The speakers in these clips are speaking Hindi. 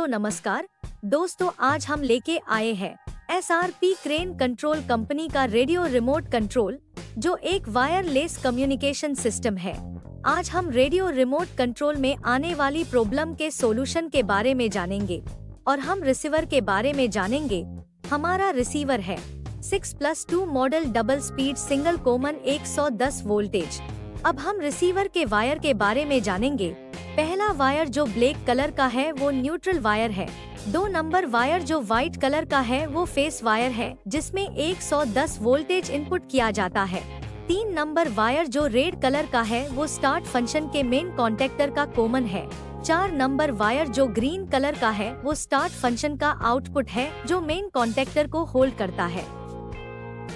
दोस्तों नमस्कार। दोस्तों आज हम लेके आए हैं SRP क्रेन कंट्रोल कंपनी का रेडियो रिमोट कंट्रोल, जो एक वायरलेस कम्युनिकेशन सिस्टम है। आज हम रेडियो रिमोट कंट्रोल में आने वाली प्रॉब्लम के सॉल्यूशन के बारे में जानेंगे और हम रिसीवर के बारे में जानेंगे। हमारा रिसीवर है 6+2 model double speed single common 110 voltage. अब हम रिसीवर के वायर के बारे में जानेंगे। पहला वायर जो ब्लैक कलर का है वो न्यूट्रल वायर है। 2 नंबर वायर जो व्हाइट कलर का है वो फेस वायर है, जिसमें 110 वोल्टेज इनपुट किया जाता है। 3 नंबर वायर जो रेड कलर का है वो स्टार्ट फंक्शन के मेन कॉन्टेक्टर का कॉमन है। 4 नंबर वायर जो ग्रीन कलर का है वो स्टार्ट फंक्शन का आउटपुट है, जो मेन कॉन्टेक्टर को होल्ड करता है।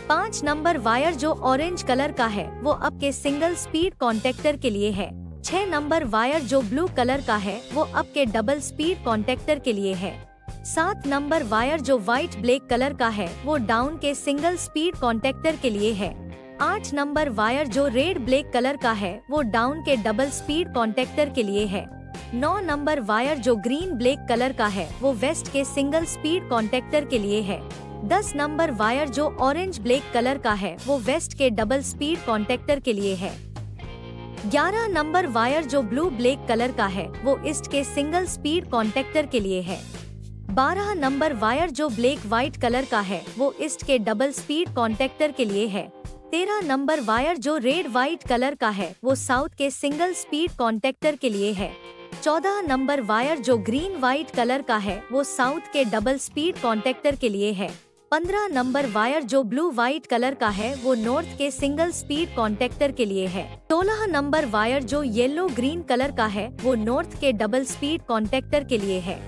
5 नंबर वायर जो ऑरेंज कलर का है वो अप के सिंगल स्पीड कॉन्टेक्टर के लिए है। 6 नंबर वायर जो ब्लू कलर का है वो अप के डबल स्पीड कॉन्टेक्टर के लिए है। 7 नंबर वायर जो व्हाइट ब्लैक कलर का है वो डाउन के सिंगल स्पीड कॉन्टेक्टर के लिए है। 8 नंबर वायर जो रेड ब्लैक कलर का है वो डाउन के डबल स्पीड कॉन्टेक्टर के लिए है। 9 नंबर वायर जो ग्रीन ब्लैक कलर का है वो वेस्ट के सिंगल स्पीड कॉन्टेक्टर के लिए है। 10 नंबर वायर जो ऑरेंज ब्लैक कलर का है वो वेस्ट के डबल स्पीड कॉन्टेक्टर के लिए है। 11 नंबर वायर जो ब्लू ब्लैक कलर का है वो ईस्ट के सिंगल स्पीड कॉन्टेक्टर के लिए है। 12 नंबर वायर जो ब्लैक व्हाइट कलर का है वो ईस्ट के डबल स्पीड कॉन्टेक्टर के लिए है। 13 नंबर वायर जो रेड व्हाइट कलर का है वो साउथ के सिंगल स्पीड कॉन्टेक्टर के लिए है। 14 नंबर वायर जो ग्रीन व्हाइट कलर का है वो साउथ के डबल स्पीड कॉन्टेक्टर के लिए है। 15 नंबर वायर जो ब्लू व्हाइट कलर का है वो नॉर्थ के सिंगल स्पीड कॉन्टेक्टर के लिए है। 16 नंबर वायर जो येलो ग्रीन कलर का है वो नॉर्थ के डबल स्पीड कॉन्टेक्टर के लिए है।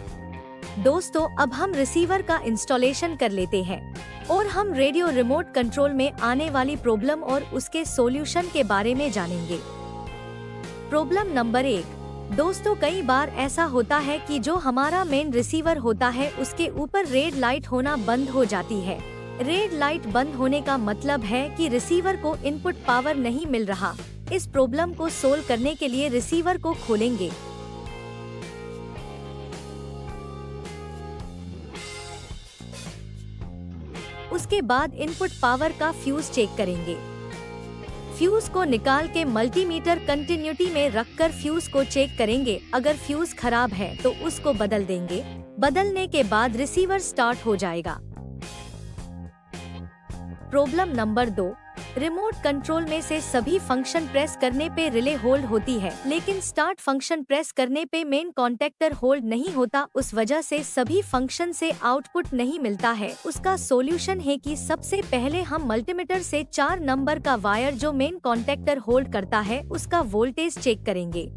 दोस्तों अब हम रिसीवर का इंस्टॉलेशन कर लेते हैं और हम रेडियो रिमोट कंट्रोल में आने वाली प्रॉब्लम और उसके सॉल्यूशन के बारे में जानेंगे। Problem number 1। दोस्तों कई बार ऐसा होता है कि जो हमारा मेन रिसीवर होता है उसके ऊपर रेड लाइट होना बंद हो जाती है। रेड लाइट बंद होने का मतलब है कि रिसीवर को इनपुट पावर नहीं मिल रहा। इस प्रॉब्लम को सोल्व करने के लिए रिसीवर को खोलेंगे। उसके बाद इनपुट पावर का फ्यूज चेक करेंगे। फ्यूज को निकाल के मल्टीमीटर कंटिन्यूटी में रखकर फ्यूज को चेक करेंगे। अगर फ्यूज खराब है तो उसको बदल देंगे। बदलने के बाद रिसीवर स्टार्ट हो जाएगा। Problem number 2। रिमोट कंट्रोल में से सभी फंक्शन प्रेस करने पे रिले होल्ड होती है, लेकिन स्टार्ट फंक्शन प्रेस करने पे मेन कॉन्टेक्टर होल्ड नहीं होता। उस वजह से सभी फंक्शन से आउटपुट नहीं मिलता है। उसका सॉल्यूशन है कि सबसे पहले हम मल्टीमीटर से 4 नंबर का वायर जो मेन कॉन्टेक्टर होल्ड करता है उसका वोल्टेज चेक करेंगे।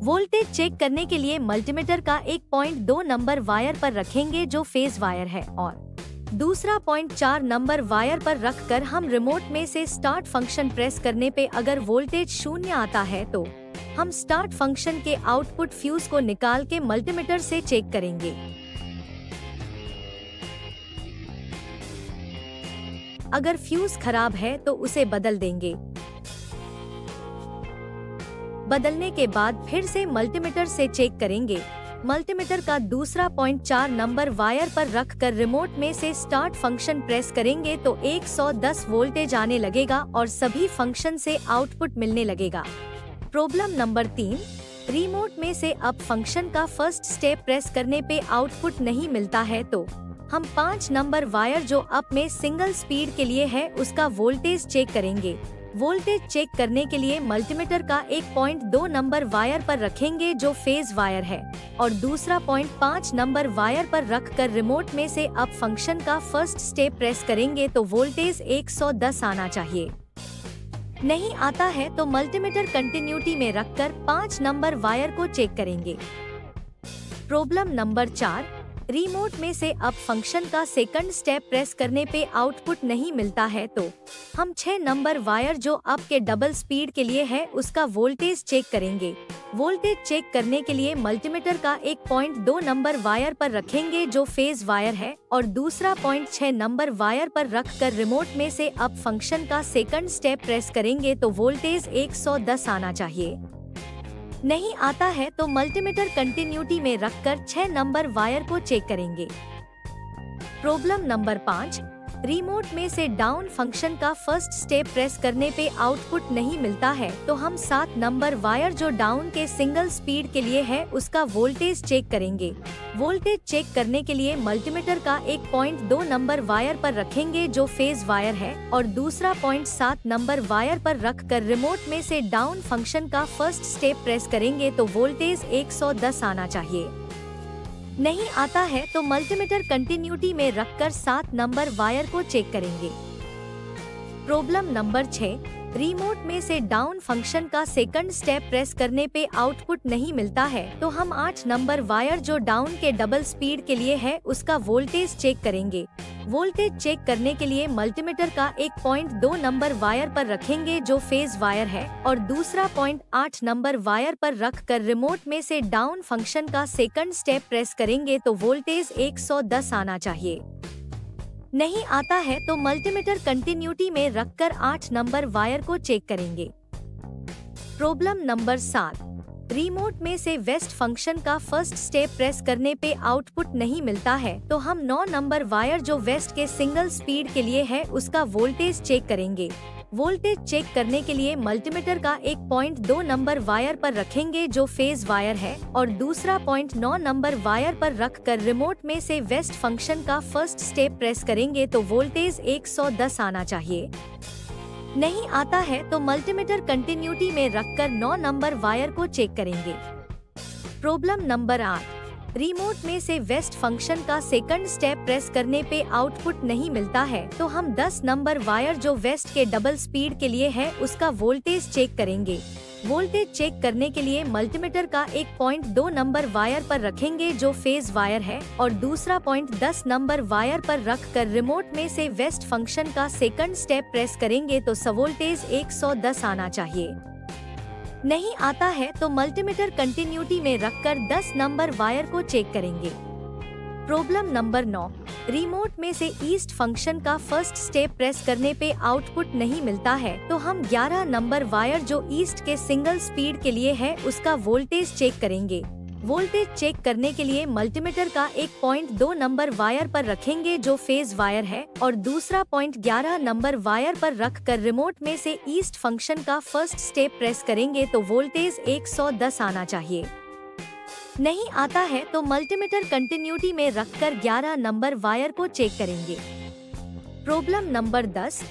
वोल्टेज चेक करने के लिए मल्टीमीटर का 1.2 नंबर वायर पर रखेंगे जो फेज वायर है, और दूसरा 0.4 नंबर वायर पर रखकर हम रिमोट में से स्टार्ट फंक्शन प्रेस करने पे अगर वोल्टेज 0 आता है तो हम स्टार्ट फंक्शन के आउटपुट फ्यूज को निकाल के मल्टीमीटर से चेक करेंगे। अगर फ्यूज खराब है तो उसे बदल देंगे। बदलने के बाद फिर से मल्टीमीटर से चेक करेंगे। मल्टीमीटर का दूसरा 0.4 नंबर वायर पर रखकर रिमोट में से स्टार्ट फंक्शन प्रेस करेंगे तो 110 वोल्टेज आने लगेगा और सभी फंक्शन से आउटपुट मिलने लगेगा। Problem number 3। रिमोट में से अप फंक्शन का फर्स्ट स्टेप प्रेस करने पे आउटपुट नहीं मिलता है तो हम 5 नंबर वायर जो अप में सिंगल स्पीड के लिए है उसका वोल्टेज चेक करेंगे। वोल्टेज चेक करने के लिए मल्टीमीटर का 1.2 नंबर वायर पर रखेंगे जो फेज वायर है, और दूसरा 0.5 नंबर वायर पर रखकर रिमोट में से अप फंक्शन का फर्स्ट स्टेप प्रेस करेंगे तो वोल्टेज 110 आना चाहिए। नहीं आता है तो मल्टीमीटर कंटिन्यूटी में रखकर 5 नंबर वायर को चेक करेंगे। Problem number 4। रिमोट में से अप फंक्शन का सेकंड स्टेप प्रेस करने पे आउटपुट नहीं मिलता है तो हम 6 नंबर वायर जो अप के डबल स्पीड के लिए है उसका वोल्टेज चेक करेंगे। वोल्टेज चेक करने के लिए मल्टीमीटर का 1.2 नंबर वायर पर रखेंगे जो फेज वायर है, और दूसरा 0.6 नंबर वायर पर रखकर रिमोट में से अप फंक्शन का सेकंड स्टेप प्रेस करेंगे तो वोल्टेज 110 आना चाहिए। नहीं आता है तो मल्टीमीटर कंटिन्यूटी में रखकर 6 नंबर वायर को चेक करेंगे। प्रॉब्लम नंबर 5, रिमोट में से डाउन फंक्शन का फर्स्ट स्टेप प्रेस करने पे आउटपुट नहीं मिलता है तो हम 7 नंबर वायर जो डाउन के सिंगल स्पीड के लिए है उसका वोल्टेज चेक करेंगे। वोल्टेज चेक करने के लिए मल्टीमीटर का एक पॉइंट 2 नंबर वायर पर रखेंगे जो फेज वायर है और दूसरा पॉइंट 7 नंबर वायर पर रख कर रिमोट में से डाउन फंक्शन का फर्स्ट स्टेप प्रेस करेंगे तो वोल्टेज 110 आना चाहिए। नहीं आता है तो मल्टीमीटर कंटिन्यूटी में रखकर 7 नंबर वायर को चेक करेंगे। प्रॉब्लम नंबर 6, रिमोट में से डाउन फंक्शन का सेकंड स्टेप प्रेस करने पे आउटपुट नहीं मिलता है तो हम 8 नंबर वायर जो डाउन के डबल स्पीड के लिए है उसका वोल्टेज चेक करेंगे। वोल्टेज चेक करने के लिए मल्टीमीटर का एक पॉइंट 2 नंबर वायर पर रखेंगे जो फेज वायर है और दूसरा पॉइंट 8 नंबर वायर पर रख कर रिमोट में से डाउन फंक्शन का सेकंड स्टेप प्रेस करेंगे तो वोल्टेज 110 आना चाहिए। नहीं आता है तो मल्टीमीटर कंटिन्यूटी में रखकर 8 नंबर वायर को चेक करेंगे। प्रॉब्लम नंबर 7, रिमोट में से वेस्ट फंक्शन का फर्स्ट स्टेप प्रेस करने पे आउटपुट नहीं मिलता है तो हम 9 नंबर वायर जो वेस्ट के सिंगल स्पीड के लिए है उसका वोल्टेज चेक करेंगे। वोल्टेज चेक करने के लिए मल्टीमीटर का एक पॉइंट 2 नंबर वायर पर रखेंगे जो फेज वायर है और दूसरा पॉइंट 9 नंबर वायर पर रख कर रिमोट में से वेस्ट फंक्शन का फर्स्ट स्टेप प्रेस करेंगे तो वोल्टेज 110 आना चाहिए। नहीं आता है तो मल्टीमीटर कंटिन्यूटी में रखकर 9 नंबर वायर को चेक करेंगे। प्रॉब्लम नंबर 8, रिमोट में से वेस्ट फंक्शन का सेकंड स्टेप प्रेस करने पे आउटपुट नहीं मिलता है तो हम 10 नंबर वायर जो वेस्ट के डबल स्पीड के लिए है उसका वोल्टेज चेक करेंगे। वोल्टेज चेक करने के लिए मल्टीमीटर का एक पॉइंट 2 नंबर वायर पर रखेंगे जो फेज वायर है और दूसरा पॉइंट 10 नंबर वायर पर रख कर रिमोट में से वेस्ट फंक्शन का सेकंड स्टेप प्रेस करेंगे तो वोल्टेज 110 आना चाहिए। नहीं आता है तो मल्टीमीटर कंटिन्यूटी में रखकर 10 नंबर वायर को चेक करेंगे। प्रॉब्लम नंबर 9, रिमोट में से ईस्ट फंक्शन का फर्स्ट स्टेप प्रेस करने पे आउटपुट नहीं मिलता है तो हम 11 नंबर वायर जो ईस्ट के सिंगल स्पीड के लिए है उसका वोल्टेज चेक करेंगे। वोल्टेज चेक करने के लिए मल्टीमीटर का एक पॉइंट 2 नंबर वायर पर रखेंगे जो फेज वायर है और दूसरा पॉइंट 11 नंबर वायर पर रख कर रिमोट में से ईस्ट फंक्शन का फर्स्ट स्टेप प्रेस करेंगे तो वोल्टेज 110 आना चाहिए। नहीं आता है तो मल्टीमीटर कंटिन्यूटी में रखकर 11 नंबर वायर को चेक करेंगे। प्रॉब्लम नंबर 10,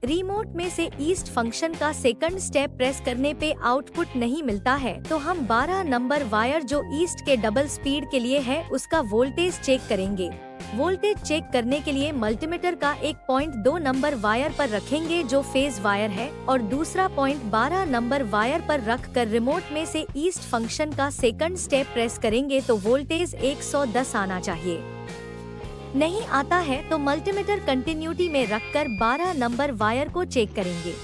रिमोट में से ईस्ट फंक्शन का सेकंड स्टेप प्रेस करने पे आउटपुट नहीं मिलता है तो हम 12 नंबर वायर जो ईस्ट के डबल स्पीड के लिए है उसका वोल्टेज चेक करेंगे। वोल्टेज चेक करने के लिए मल्टीमीटर का एक पॉइंट 2 नंबर वायर पर रखेंगे जो फेज वायर है और दूसरा पॉइंट 12 नंबर वायर पर रख कर रिमोट में से ईस्ट फंक्शन का सेकंड स्टेप प्रेस करेंगे तो वोल्टेज 110 आना चाहिए। नहीं आता है तो मल्टीमीटर कंटिन्यूटी में रखकर 12 नंबर वायर को चेक करेंगे।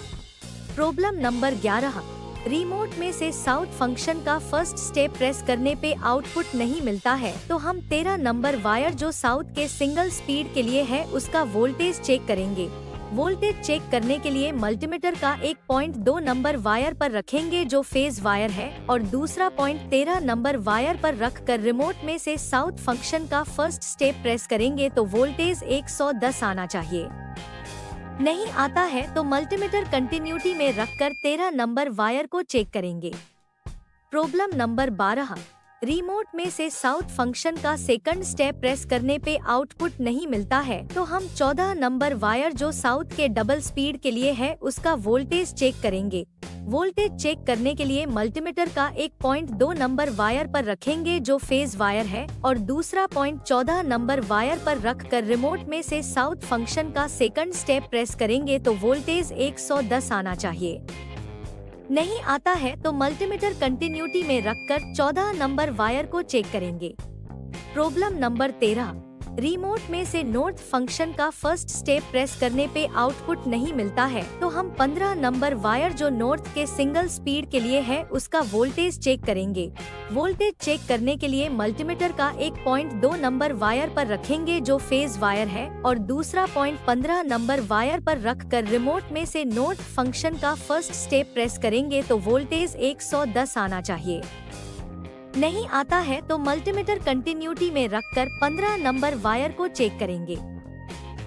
प्रॉब्लम नंबर 11, रिमोट में से साउथ फंक्शन का फर्स्ट स्टेप प्रेस करने पे आउटपुट नहीं मिलता है तो हम 13 नंबर वायर जो साउथ के सिंगल स्पीड के लिए है उसका वोल्टेज चेक करेंगे। वोल्टेज चेक करने के लिए मल्टीमीटर का एक पॉइंट 2 नंबर वायर पर रखेंगे जो फेज वायर है और दूसरा पॉइंट 13 नंबर वायर पर रख कर रिमोट में से साउथ फंक्शन का फर्स्ट स्टेप प्रेस करेंगे तो वोल्टेज 110 आना चाहिए। नहीं आता है तो मल्टीमीटर कंटिन्यूटी में रखकर 13 नंबर वायर को चेक करेंगे। प्रॉब्लम नंबर 12, रिमोट में से साउथ फंक्शन का सेकंड स्टेप प्रेस करने पे आउटपुट नहीं मिलता है तो हम 14 नंबर वायर जो साउथ के डबल स्पीड के लिए है उसका वोल्टेज चेक करेंगे। वोल्टेज चेक करने के लिए मल्टीमीटर का एक पॉइंट 2 नंबर वायर पर रखेंगे जो फेज वायर है और दूसरा पॉइंट 14 नंबर वायर पर रख कर रिमोट में से साउथ फंक्शन का सेकंड स्टेप प्रेस करेंगे तो वोल्टेज 110 आना चाहिए। नहीं आता है तो मल्टीमीटर कंटिन्यूटी में रखकर 14 नंबर वायर को चेक करेंगे। प्रॉब्लम नंबर 13, रिमोट में से नॉर्थ फंक्शन का फर्स्ट स्टेप प्रेस करने पे आउटपुट नहीं मिलता है तो हम 15 नंबर वायर जो नॉर्थ के सिंगल स्पीड के लिए है उसका वोल्टेज चेक करेंगे। वोल्टेज चेक करने के लिए मल्टीमीटर का एक पॉइंट 2 नंबर वायर पर रखेंगे जो फेज वायर है और दूसरा पॉइंट 15 नंबर वायर पर रखकर रिमोट में से नॉर्थ फंक्शन का फर्स्ट स्टेप प्रेस करेंगे तो वोल्टेज 110 आना चाहिए। नहीं आता है तो मल्टीमीटर कंटिन्यूटी में रखकर 15 नंबर वायर को चेक करेंगे।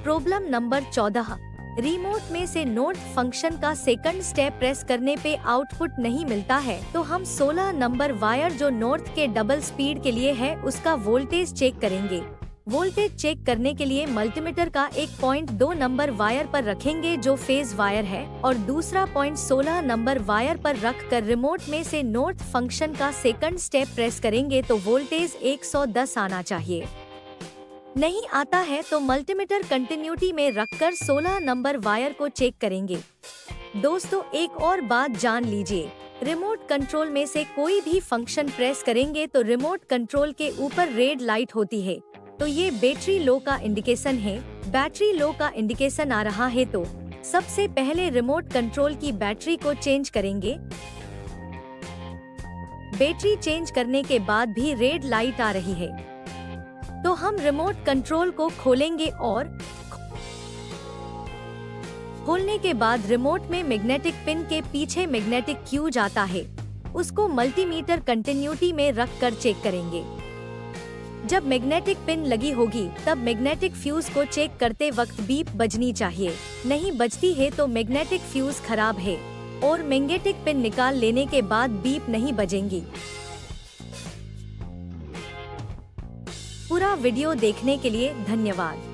प्रॉब्लम नंबर 14, रिमोट में से नॉर्थ फंक्शन का सेकंड स्टेप प्रेस करने पे आउटपुट नहीं मिलता है तो हम 16 नंबर वायर जो नॉर्थ के डबल स्पीड के लिए है उसका वोल्टेज चेक करेंगे। वोल्टेज चेक करने के लिए मल्टीमीटर का एक पॉइंट 2 नंबर वायर पर रखेंगे जो फेज वायर है और दूसरा पॉइंट 16 नंबर वायर पर रखकर रिमोट में से नॉर्थ फंक्शन का सेकंड स्टेप प्रेस करेंगे तो वोल्टेज 110 आना चाहिए। नहीं आता है तो मल्टीमीटर कंटिन्यूटी में रखकर 16 नंबर वायर को चेक करेंगे। दोस्तों एक और बात जान लीजिए, रिमोट कंट्रोल में से कोई भी फंक्शन प्रेस करेंगे तो रिमोट कंट्रोल के ऊपर रेड लाइट होती है तो ये बैटरी लो का इंडिकेशन है। बैटरी लो का इंडिकेशन आ रहा है तो सबसे पहले रिमोट कंट्रोल की बैटरी को चेंज करेंगे। बैटरी चेंज करने के बाद भी रेड लाइट आ रही है तो हम रिमोट कंट्रोल को खोलेंगे और खोलने के बाद रिमोट में मैग्नेटिक पिन के पीछे मैग्नेटिक फ्यूज आता है, उसको मल्टीमीटर कंटिन्यूटी में रख कर चेक करेंगे। जब मैग्नेटिक पिन लगी होगी तब मैग्नेटिक फ्यूज को चेक करते वक्त बीप बजनी चाहिए, नहीं बजती है तो मैग्नेटिक फ्यूज खराब है और मैग्नेटिक पिन निकाल लेने के बाद बीप नहीं बजेंगी। पूरा वीडियो देखने के लिए धन्यवाद।